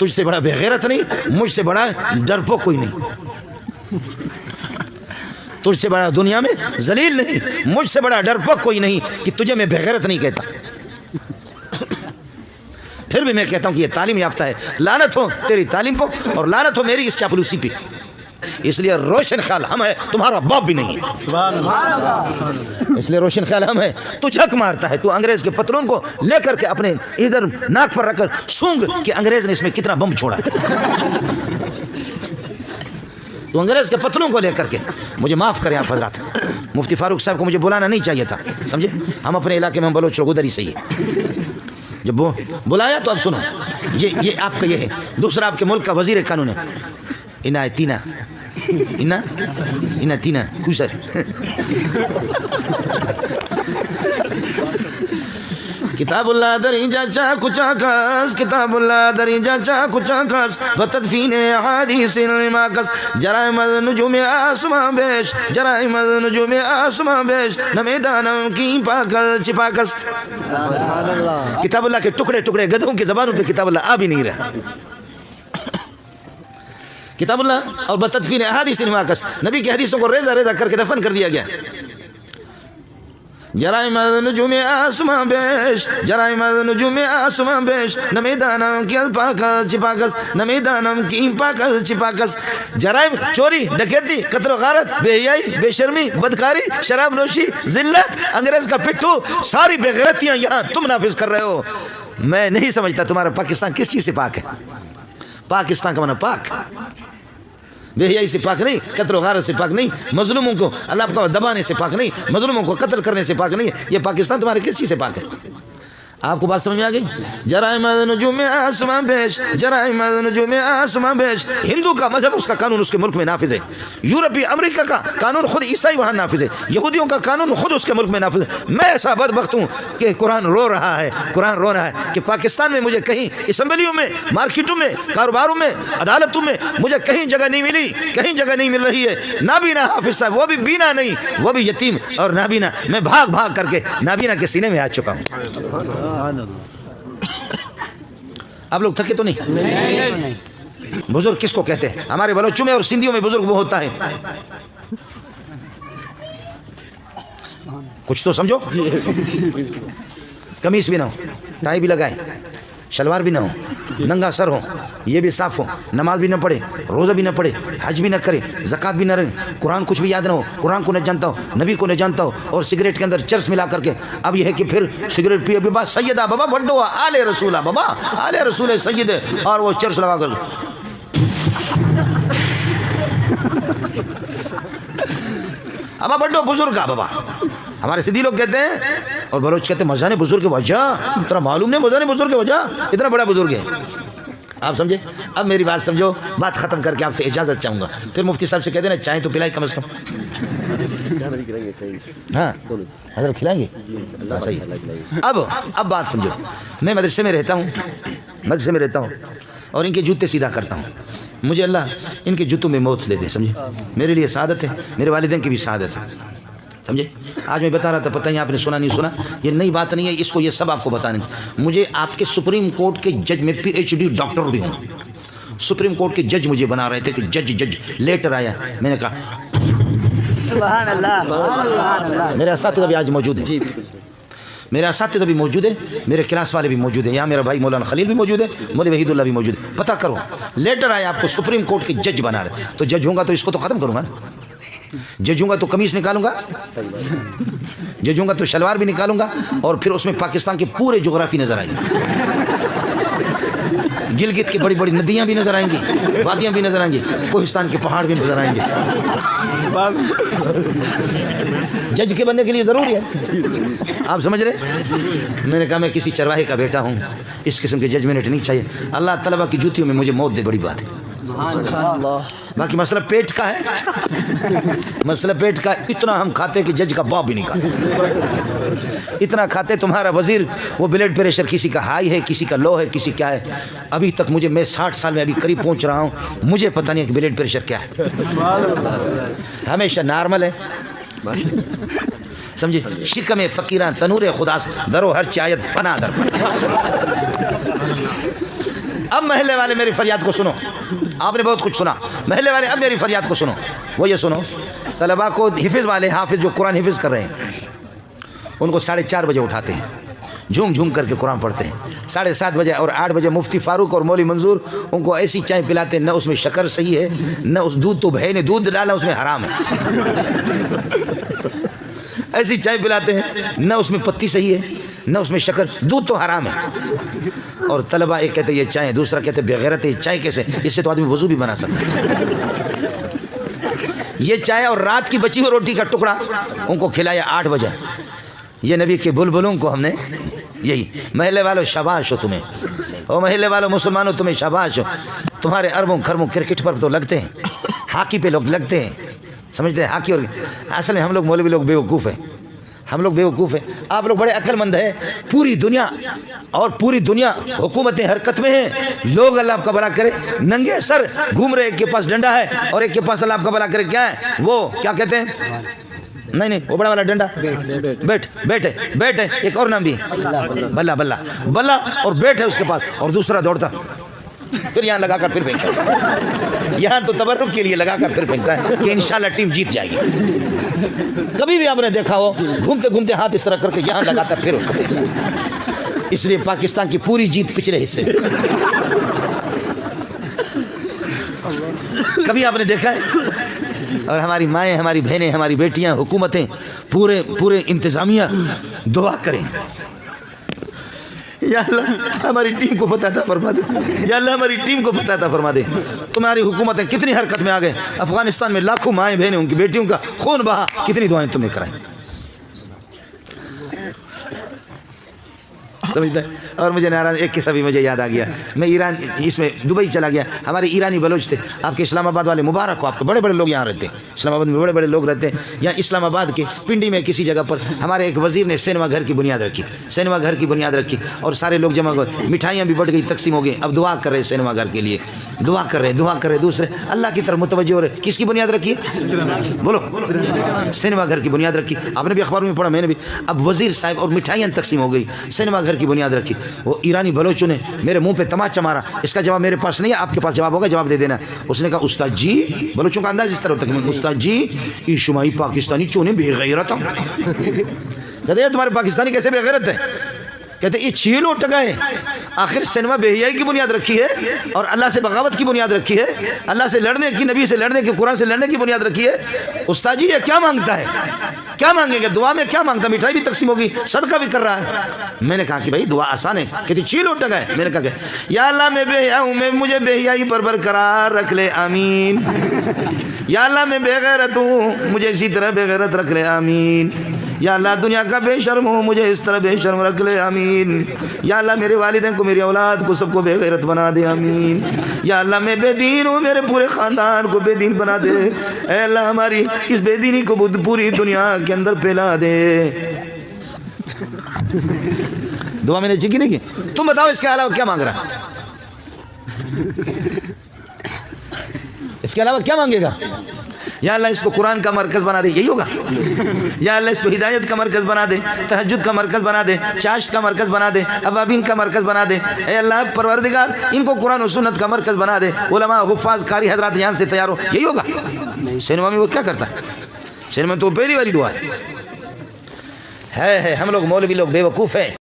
تجھ سے بڑا بےغیرت نہیں، مجھ سے بڑا ڈرپوک کوئی نہیں، تجھ سے بڑا دنیا میں ذلیل نہیں، مجھ سے بڑا ڈرپوک کوئی نہیں کہ تجھے میں بےغیرت نہیں کہتا۔ پھر بھی میں کہتا ہوں کہ یہ تعلیم یافتہ ہے، لعنت ہو تیری تعلیم کو اور لعنت ہو میری اس چاپلوسی پہ۔ اس لیے روشن خیال ہم ہے، تمہارا باپ بھی نہیں ہے۔ سبحان اللہ۔ اس لیے روشن خیال ہم ہے، تو جھک مارتا ہے، تو انگریز کے پتلون کو لے کر کے اپنے ادھر ناک پر رکھ کر سونگ کہ انگریز نے اس میں کتنا بم چھوڑا ہے۔ تو انگریز کے پتلون کو لے کر کے مجھے معاف کریں آپ حضرات، مفتی فاروق صاحب کو مجھے بلانا نہیں چاہیے تھا، سمجھے؟ ہم اپنے علاقے میں بلوچ لوگ ادھر ہی صحیح ہے، جب وہ بلایا تو اب سنو، یہ آپ کا یہ ہے۔ دوسرا آپ کے ملک کا وزیر قانون ہے عنایتینہ کوسر، کتاب اللہ درجہ چا کچا کس، کتاب اللہ درجہ چا کچا کس، بتدفین احادیث الماکس، جرائم نجوم آسمان بیش، جرائم نجوم آسمان بیش، نمیدانم کی پاکل چپاکست۔ کتاب اللہ کے ٹکڑے ٹکڑے گدھوں کی زبانوں پہ کتاب اللہ آ بھی نہیں رہا۔ کتاب اللہ اور بتدفین احادیث الماکس، نبی کی حدیثوں کو ریزہ ریزہ کر کے دفن کر دیا گیا۔ جرائم نجوم آسمان بیش، جرائم نجوم آسمان بیش، نمیدانم کی پاکل چپاکس، نمیدانم کی پاکل چپاکس۔ جرائم چوری، ڈکیتی، قتل و غارت، بے حیائی، بے شرمی، بدکاری، شراب نوشی، ذلت، انگریز کا پٹھو، ساری بے غیرتیاں یہاں تم نافذ کر رہے ہو۔ میں نہیں سمجھتا تمہارا پاکستان کس چیز سے پاک ہے۔ پاکستان کا معنی پاک، بے حیائی سے پاک نہیں، قتل و غارت سے پاک نہیں، مظلوموں کو اللہ کو دبانے سے پاک نہیں، مظلوموں کو قتل کرنے سے پاک نہیں۔ یہ پاکستان تمہارے کس چیز سے پاک ہے؟ آپ کو بات سمجھ میں آ گئی؟ جرائم نجوم آسمان بیش، جرائم نجوم آسمان بیش۔ ہندو کا مذہب اس کا قانون اس کے ملک میں نافذ ہے، یورپی امریکہ کا قانون خود عیسائی وہاں نافذ ہے، یہودیوں کا قانون خود اس کے ملک میں نافذ ہے۔ میں ایسا بدبخت ہوں کہ قرآن رو رہا ہے، قرآن رو رہا ہے کہ پاکستان میں مجھے کہیں اسمبلیوں میں، مارکیٹوں میں، کاروباروں میں، عدالتوں میں مجھے کہیں جگہ نہیں ملی، کہیں جگہ نہیں مل رہی ہے۔ نابینا حافظ صاحب، وہ بھی بینا نہیں، وہ بھی یتیم اور نابینا، میں بھاگ بھاگ کر کے نابینا کے سینے میں آ چکا ہوں۔ آپ لوگ تھکے تو نہیں؟ بزرگ کس کو کہتے ہیں؟ ہمارے بلوچوں میں اور سندھیوں میں بزرگ وہ ہوتا ہے، کچھ تو سمجھو، قمیص بھی نہ ہو، ٹائی بھی لگائے، شلوار بھی نہ ہو، ننگا سر ہو، یہ بھی صاف ہو، نماز بھی نہ پڑھے، روزہ بھی نہ پڑھے، حج بھی نہ کرے، زکوٰۃ بھی نہ رہے، قرآن کچھ بھی یاد نہ ہو، قرآن کو نہ جانتا ہو، نبی کو نہ جانتا ہو، اور سگریٹ کے اندر چرس ملا کر کے اب یہ ہے کہ پھر سگریٹ پیے بابا سیدہ بابا بڈو آل رسولہ بابا آل رسول سید ہے، اور وہ چرس لگا کر ابا بڈو بزرگ بابا، ہمارے سندھی لوگ کہتے ہیں اور بلوچ کہتے ہیں مزانے بزرگ وجہ، اتنا معلوم نہیں مزانے بزرگ وجہ، اتنا بڑا بزرگ ہے۔ آپ سمجھے؟ اب میری بات سمجھو، بات ختم کر کے آپ سے اجازت چاہوں گا، پھر مفتی صاحب سے کہتے ہیں چائے تو پلائی کم از کم۔ ہاں حضرت کھلائیں گے؟ صحیح۔ اب بات سمجھو، میں مدرسے میں رہتا ہوں، اور ان کے جوتے سیدھا کرتا ہوں، مجھے اللہ ان کے جوتوں میں موت دے دے، سمجھے؟ میرے لیے سعادت ہے، میرے والدین کی بھی سعادت ہے، سمجھے؟ آج میں بتا رہا تھا، پتہ نہیں آپ نے سنا نہیں سنا، یہ نئی بات نہیں ہے، اس کو یہ سب آپ کو بتانے۔ مجھے آپ کے سپریم کورٹ کے جج میں PhD ڈاکٹر بھی ہوں، سپریم کورٹ کے جج مجھے بنا رہے تھے کہ جج لیٹر آیا، میں نے کہا سبحان اللہ، میرے اساتذہ بھی آج موجود ہیں، میرے اساتذہ بھی موجود ہیں، میرے کلاس والے بھی موجود ہیں، یہاں میرا بھائی مولانا خلیل بھی موجود ہے، مولوی وحید اللہ بھی موجود ہے۔ پتہ کرو، لیٹر آیا آپ کو سپریم کورٹ کے جج بنا رہے، تو جج ہوں گا تو اس کو تو ختم کروں گا نا، جج ہوں گا تو قمیص نکالوں گا، جج ہوں گا تو شلوار بھی نکالوں گا، اور پھر اس میں پاکستان کے پورے جغرافی نظر آئیں گے، گلگت کی بڑی بڑی ندیاں بھی نظر آئیں گی، وادیاں بھی نظر آئیں گی، کوہستان کے پہاڑ بھی نظر آئیں گے۔ جج کے بننے کے لیے ضروری ہے، آپ سمجھ رہے؟ میں نے کہا میں کسی چرواہے کا بیٹا ہوں، اس قسم کے ججمنٹ نہیں چاہیے، اللہ طلبہ کی جوتیوں میں مجھے موت دے، بڑی بات ہے۔ باقی مسئلہ پیٹ کا ہے، مسئلہ پیٹ کا، اتنا ہم کھاتے کہ جج کا باپ بھی نہیں کھاتے، اتنا کھاتے تمہارا وزیر، وہ بلڈ پریشر کسی کا ہائی ہے، کسی کا لو ہے، کسی کیا ہے، ابھی تک مجھے، میں 60 سال میں ابھی قریب پہنچ رہا ہوں، مجھے پتہ نہیں کہ بلڈ پریشر کیا ہے، ہمیشہ نارمل ہے، سمجھے؟ شکم فقیران تنور خدا درو ہر چایت فنا در، اب محلے والے میری فریاد کو سنو، آپ نے بہت کچھ سنا، محلے والے اب میری فریاد کو سنو. وہ یہ سنو، طلباء کو حفظ والے حافظ جو قرآن حفظ کر رہے ہیں ان کو 4:30 بجے اٹھاتے ہیں، جھوم جھوم کر کے قرآن پڑھتے ہیں. 7:30 بجے اور 8 بجے مفتی فاروق اور مولوی منظور ان کو ایسی چائے پلاتے ہیں، نہ اس میں شکر صحیح ہے، نہ اس دودھ تو بھائی نے دودھ ڈالا اس میں حرام ہے. ایسی چائے پلاتے ہیں، نہ اس میں پتی صحیح ہے، نہ اس میں شکر، دودھ تو حرام ہے. اور طلباء ایک کہتے ہیں یہ چائے، دوسرا کہتے ہیں بغیرت ہے، چائے کیسے؟ اس سے تو آدمی وضو بھی بنا سکتا ہے. یہ چائے اور رات کی بچی ہوئی روٹی کا ٹکڑا ان کو کھلایا 8 بجے. یہ نبی کے بلبلوں کو ہم نے یہی. محلے والوں شاباش ہو تمہیں، او محلے والوں مسلمانوں تمہیں شاباش ہو. تمہارے اربوں کھربوں کرکٹ پر تو لگتے ہیں، ہاکی پہ لوگ لگتے ہیں، سمجھتے ہیں ہاکی. اور اصل میں ہم لوگ مولوی لوگ بیوقوف ہیں، ہم لوگ بیوقوف ہیں. آپ لوگ بڑے عقل مند ہیں. پوری دنیا حکومتیں حرکت میں ہیں. لوگ اللہ آپ کا بھلا کرے ننگے سر گھوم رہے، ایک کے پاس ڈنڈا ہے اور ایک کے پاس اللہ آپ کا بھلا کرے کیا ہے، وہ کیا کہتے ہیں، نہیں وہ بڑا والا ڈنڈا، بیٹ ہے، ایک اور نام بھی بلہ اور بیٹ ہے اس کے پاس، اور دوسرا دوڑتا پھر یہاں لگا کر پھر پھینکتا ہے. یہاں تو تبرک کے لیے لگا کر پھر پھینکتا ہے کہ انشاءاللہ ٹیم جیت جائے گی. کبھی بھی آپ نے دیکھا ہو گھومتے گھومتے ہاتھ اس طرح کر کے یہاں لگاتا پھر اس کو پھینکتا. اس لیے پاکستان کی پوری جیت پچھلے حصے میں. کبھی آپ نے دیکھا ہے؟ اور ہماری مائیں، ہماری بہنیں، ہماری بیٹیاں، حکومتیں، پورے انتظامیہ دعا کریں یا اللہ ہماری ٹیم کو فتح عطا فرما دے، یا اللہ ہماری ٹیم کو فتح عطا فرما دے. تمہاری حکومتیں کتنی حرکت میں آ گئے. افغانستان میں لاکھوں مائیں بہنیں ان کی بیٹیوں کا خون بہا، کتنی دعائیں تم نے کرائیں. سمجھتا ہے. اور مجھے ناراض ایک قصہ بھی مجھے یاد آ گیا. میں ایران اس میں دبئی چلا گیا. ہمارے ایرانی بلوچ تھے، آپ کے اسلام آباد والے مبارک ہو، آپ کے بڑے بڑے لوگ یہاں رہتے ہیں، اسلام آباد میں بڑے بڑے لوگ رہتے ہیں. یہاں اسلام آباد کے پنڈی میں کسی جگہ پر ہمارے ایک وزیر نے سینما گھر کی بنیاد رکھی، سینما گھر کی بنیاد رکھی، اور سارے لوگ جمع ہوئے، مٹھائیاں بھی بڑھ گئی، تقسیم ہو گئی. اب دعا کر رہے سینما گھر کے لیے، دعا کر رہے دوسرے اللہ کی طرف متوجہ ہو رہے. کس کی بنیاد رکھی ہے؟ بولو. سینما گھر کی بنیاد رکھی. آپ نے بھی اخباروں میں پڑھا، میں نے بھی. اب وزیر صاحب اور مٹھائیاں تقسیم ہو گئی، سینما گھر کی بنیاد رکھی. وہ ایرانی بلوچوں نے میرے منہ پہ تماچا مارا. اس کا جواب میرے پاس نہیں ہے، آپ کے پاس جواب ہوگا، جواب دے دینا. اس نے کہا استاد جی، بلوچوں کا انداز اس طرح ہوتا ہے، استاد جی یہ شمائی پاکستانی چونے بے غیرت. کہتے ہیں تمہارے پاکستانی کیسے بے غیرت ہے؟ کہتے ہیں یہ 6 لوگ ٹکائے. آخر سینما بے حیائی کی بنیاد رکھی ہے اور اللہ سے بغاوت کی بنیاد رکھی ہے، اللہ سے لڑنے کی، نبی سے لڑنے کی، قرآن سے لڑنے کی بنیاد رکھی ہے. استاد جی یہ کیا مانگتا ہے؟ کیا مانگے گا؟ دعا میں کیا مانگتا ہے؟ مٹھائی بھی تقسیم ہوگی، صدقہ بھی کر رہا ہے. میں نے کہا کہ بھائی دعا آسان ہے. کہتی 6 لوگ ٹکائے. میں نے کہا کہ یا اللہ میں بے حیا ہوں، میں مجھے بے حیائی پر برقرار رکھ لے، آمین. یا اللہ میں بے غیرت ہوں، مجھے اسی طرح بے غیرت رکھ لے، آمین. یا اللہ دنیا کا بے شرم ہوں، مجھے اس طرح بے شرم رکھ لے، آمین. یا اللہ میرے والدین کو، میری اولاد کو، سب کو بے غیرت بنا دے، آمین. یا اللہ میں بے دین ہوں، میرے پورے خاندان کو بے دین بنا دے. اے اللہ ہماری اس بے دینی کو پوری دنیا کے اندر پھیلا دے. دعا میں نے کی نہیں کی؟ تم بتاؤ اس کے علاوہ کیا مانگ رہا؟ اس کے علاوہ کیا مانگے گا؟ یا اللہ اس کو قرآن کا مرکز بنا دے، یہی ہوگا. یا اللہ اس کو ہدایت کا مرکز بنا دے، تہجد کا مرکز بنا دے، چاشت کا مرکز بنا دے، ابابین کا مرکز بنا دے. اے اللہ پروردگار ان کو قرآن و سنت کا مرکز بنا دے. علماء حفاظ قاری حضرات یہاں سے تیار ہو، یہی ہوگا. سینما میں وہ کیا کرتا ہے؟ سینما میں تو پہلی والی دعا ہے. ہم لوگ مولوی لوگ بے وقوف ہیں.